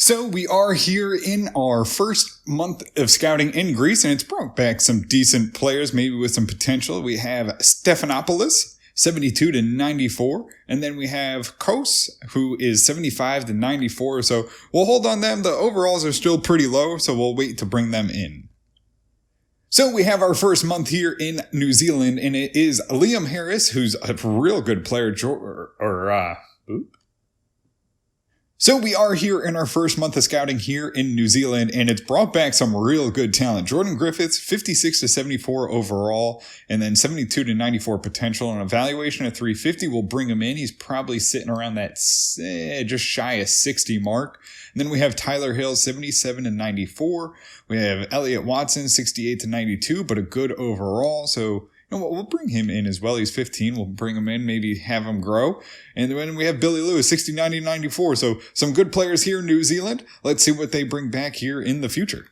So we are here in our first month of scouting in Greece, and it's brought back some decent players, maybe with some potential. We have Stephanopoulos, 72 to 94, and then we have Kos, who is 75 to 94. So we'll hold on them. The overalls are still pretty low, so we'll wait to bring them in. So we have our first month here in New Zealand, and it is Liam Harris, who's a real good player, So we are here in our first month of scouting here in New Zealand, and it's brought back some real good talent. Jordan Griffiths, 56 to 74 overall, and then 72 to 94 potential. An evaluation at 350 will bring him in. He's probably sitting around that just shy of 60 mark. And then we have Tyler Hill, 77 to 94. We have Elliott Watson, 68 to 92, but a good overall. So we'll bring him in as well. He's 15. We'll bring him in, maybe have him grow. And then we have Billy Lewis, 69 to 94. So some good players here in New Zealand. Let's see what they bring back here in the future.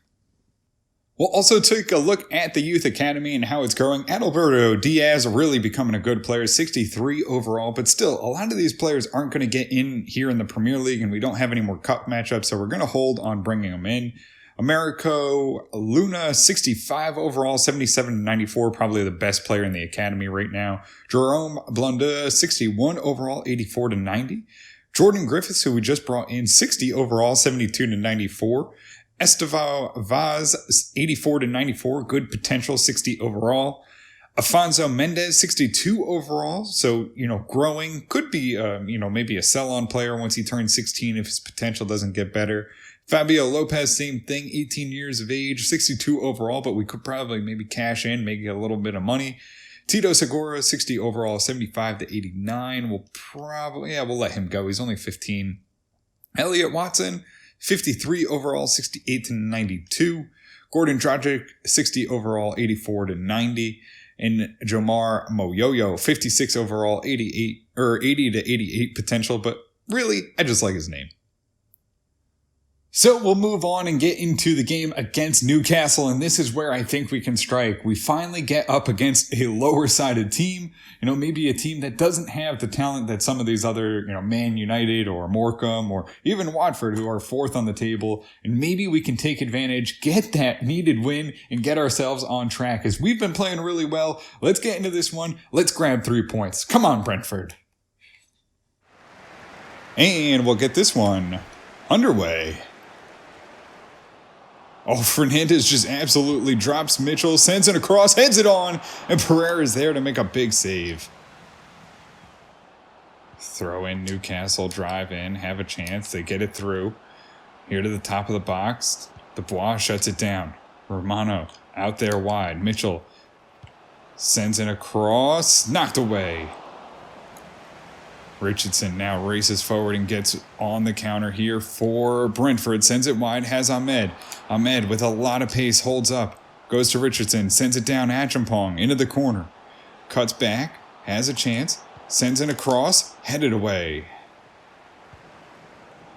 We'll also take a look at the Youth Academy and how it's growing. Adalberto Diaz really becoming a good player, 63 overall. But still, a lot of these players aren't going to get in here in the Premier League, and we don't have any more cup matchups. So we're going to hold on bringing them in. Americo Luna, 65 overall, 77 to 94, probably the best player in the academy right now. Jerome Blunda, 61 overall, 84 to 90. Jordan Griffiths, who we just brought in, 60 overall, 72 to 94. Estevao Vaz, 84 to 94, good potential, 60 overall. Afonso Mendez, 62 overall, so, growing. Could be, maybe a sell-on player once he turns 16 if his potential doesn't get better. Fabio Lopez, same thing, 18 years of age, 62 overall, but we could probably maybe cash in, make a little bit of money. Tito Segura, 60 overall, 75 to 89. We'll let him go. He's only 15. Elliott Watson, 53 overall, 68 to 92. Gordon Dragic, 60 overall, 84 to 90. And Jomar Moyoyo, 56 overall, 80 to 88 potential, but really, I just like his name. So we'll move on and get into the game against Newcastle, and this is where I think we can strike. We finally get up against a lower-sided team, maybe a team that doesn't have the talent that some of these other, Man United or Morecambe or even Watford, who are fourth on the table, and maybe we can take advantage, get that needed win, and get ourselves on track. As we've been playing really well, let's get into this one. Let's grab 3 points. Come on, Brentford. And we'll get this one underway. Oh, Fernandez just absolutely drops Mitchell, sends it across, heads it on, and Pereira is there to make a big save. Throw in Newcastle, drive in, have a chance. They get it through. Here to the top of the box. Dubois shuts it down. Romano out there wide. Mitchell sends it across, knocked away. Richardson now races forward and gets on the counter here for Brentford. Sends it wide, has Ahmed. Ahmed with a lot of pace holds up. Goes to Richardson, sends it down Achampong into the corner. Cuts back, has a chance, sends it across, headed away.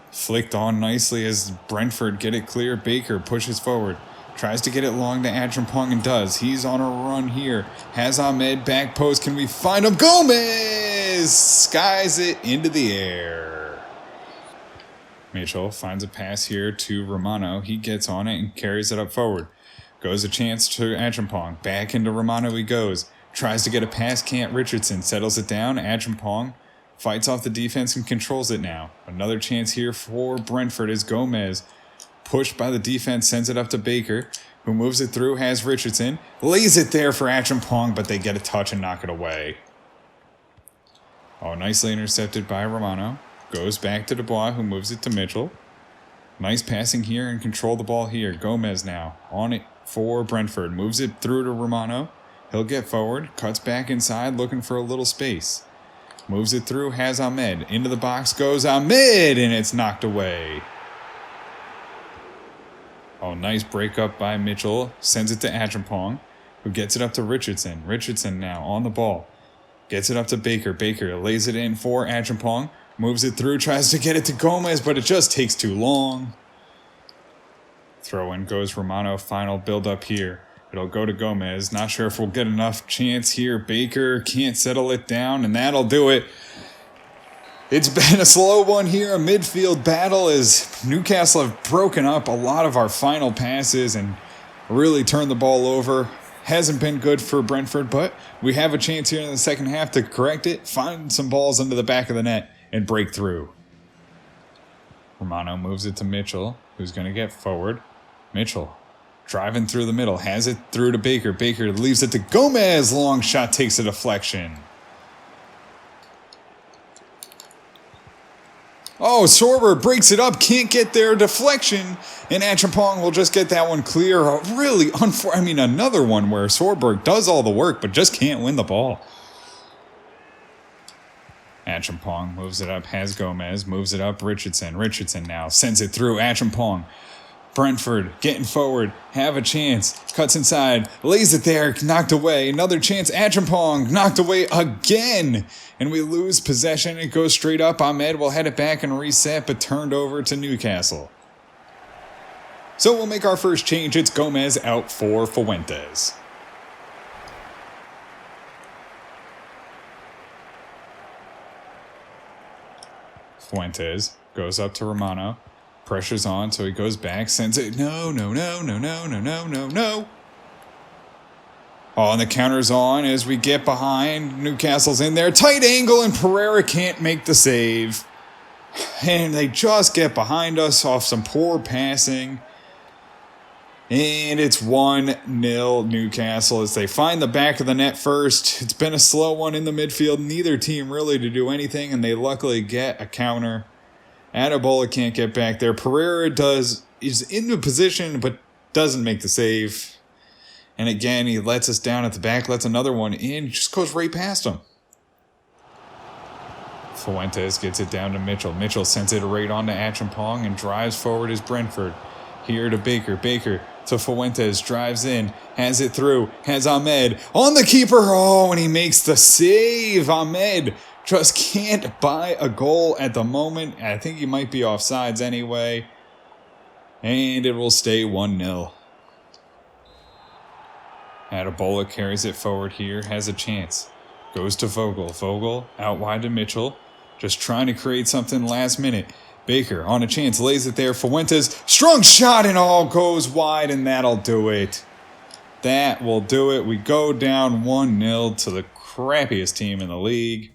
Flicked on nicely as Brentford get it clear. Baker pushes forward. Tries to get it long to Achampong and does. He's on a run here. Has Ahmed, back post. Can we find him? Gomez skies it into the air. Mitchell finds a pass here to Romano. He gets on it and carries it up forward. Goes a chance to Achampong. Back into Romano he goes. Tries to get a pass, can't. Richardson settles it down. Achampong fights off the defense and controls it now. Another chance here for Brentford is Gomez. Pushed by the defense, sends it up to Baker, who moves it through, has Richardson, lays it there for Achampong, but they get a touch and knock it away. Oh, nicely intercepted by Romano. Goes back to Dubois, who moves it to Mitchell. Nice passing here and control the ball here. Gomez now on it for Brentford. Moves it through to Romano. He'll get forward, cuts back inside, looking for a little space. Moves it through, has Ahmed. Into the box goes Ahmed, and it's knocked away. Oh, nice breakup by Mitchell. Sends it to Achampong, who gets it up to Richardson. Richardson now on the ball. Gets it up to Baker. Baker lays it in for Achampong. Moves it through, tries to get it to Gomez, but it just takes too long. Throw in goes Romano. Final build up here. It'll go to Gomez. Not sure if we'll get enough chance here. Baker can't settle it down, and that'll do it. It's been a slow one here, a midfield battle as Newcastle have broken up a lot of our final passes and really turned the ball over. Hasn't been good for Brentford, but we have a chance here in the second half to correct it, find some balls into the back of the net, and break through. Romano moves it to Mitchell, who's going to get forward. Mitchell driving through the middle, has it through to Baker. Baker leaves it to Gomez. Long shot takes a deflection. Oh, Sorber breaks it up, can't get their deflection, and Achampong will just get that one clear. Really, another one where Sorberg does all the work, but just can't win the ball. Achampong moves it up, has Gomez, moves it up, Richardson. Richardson now sends it through Achampong. Brentford getting forward, have a chance, cuts inside, lays it there, knocked away. Another chance, Achampong knocked away again. And we lose possession. It goes straight up. Ahmed will head it back and reset, but turned over to Newcastle. So we'll make our first change. It's Gomez out for Fuentes. Fuentes goes up to Romano. Pressure's on, so he goes back, sends it. No. Oh, and the counter's on as we get behind. Newcastle's in there. Tight angle, and Pereira can't make the save. And they just get behind us off some poor passing. And it's 1-0 Newcastle as they find the back of the net first. It's been a slow one in the midfield. Neither team really to do anything, and they luckily get a counter. Adebola can't get back there. Pereira is in the position, but doesn't make the save. And again, he lets us down at the back, lets another one in, just goes right past him. Fuentes gets it down to Mitchell. Mitchell sends it right on to Achampong and drives forward as Brentford. Here to Baker. Baker to Fuentes, drives in, has it through, has Ahmed on the keeper. Oh, and he makes the save. Ahmed just can't buy a goal at the moment. I think he might be offsides anyway. And it will stay 1-0. Adebola carries it forward here, has a chance. Goes to Vogel. Vogel out wide to Mitchell. Just trying to create something last minute. Baker on a chance, lays it there. Fuentes, strong shot and all goes wide, and that'll do it. That will do it. We go down 1-0 to the crappiest team in the league.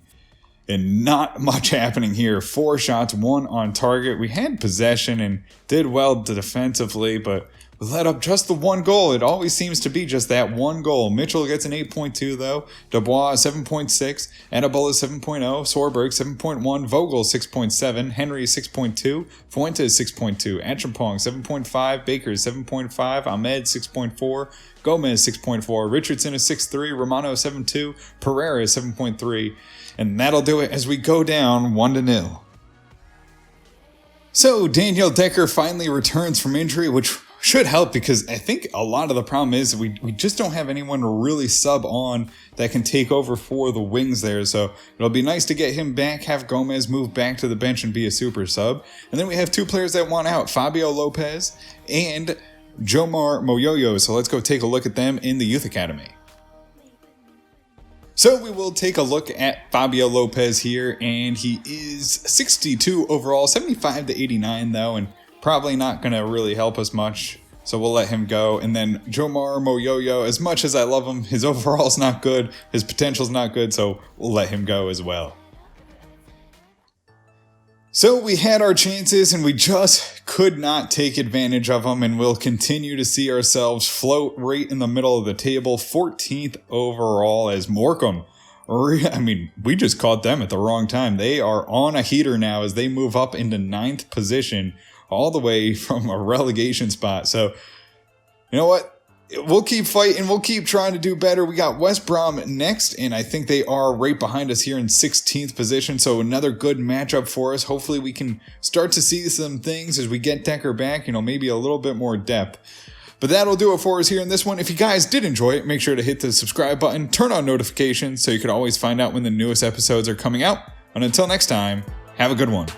And not much happening here. 4 shots, 1 on target. We had possession and did well defensively, but we let up just the 1 goal. It always seems to be just that 1 goal. Mitchell gets an 8.2 though. Dubois 7.6. Adebola 7.0. Sorberg 7.1. Vogel 6.7. Henry 6.2. Fuentes 6.2. Achampong 7.5. Baker 7.5. Ahmed 6.4. Gomez 6.4. Richardson is 6.3. Romano 7.2. Pereira 7.3. And that'll do it as we go down 1-0. So Daniel Decker finally returns from injury, which should help because I think a lot of the problem is we just don't have anyone to really sub on that can take over for the wings there. So it'll be nice to get him back, have Gomez move back to the bench and be a super sub. And then we have 2 players that want out, Fabio Lopez and Jomar Moyoyo. So let's go take a look at them in the youth academy. So we will take a look at Fabio Lopez here, and he is 62 overall, 75 to 89 though, and probably not going to really help us much, so we'll let him go. And then Jomar Moyoyo, as much as I love him, his overall's not good, his potential's not good, so we'll let him go as well. So we had our chances and we just could not take advantage of them, and we'll continue to see ourselves float right in the middle of the table, 14th overall as Morecambe. We just caught them at the wrong time. They are on a heater now as they move up into 9th position, all the way from a relegation spot. So, you know what? We'll keep fighting. We'll keep trying to do better. We got West Brom next, and I think they are right behind us here in 16th position. So another good matchup for us. Hopefully we can start to see some things as we get Decker back, maybe a little bit more depth. But that'll do it for us here in this one. If you guys did enjoy it, make sure to hit the subscribe button, turn on notifications so you can always find out when the newest episodes are coming out. And until next time, have a good one.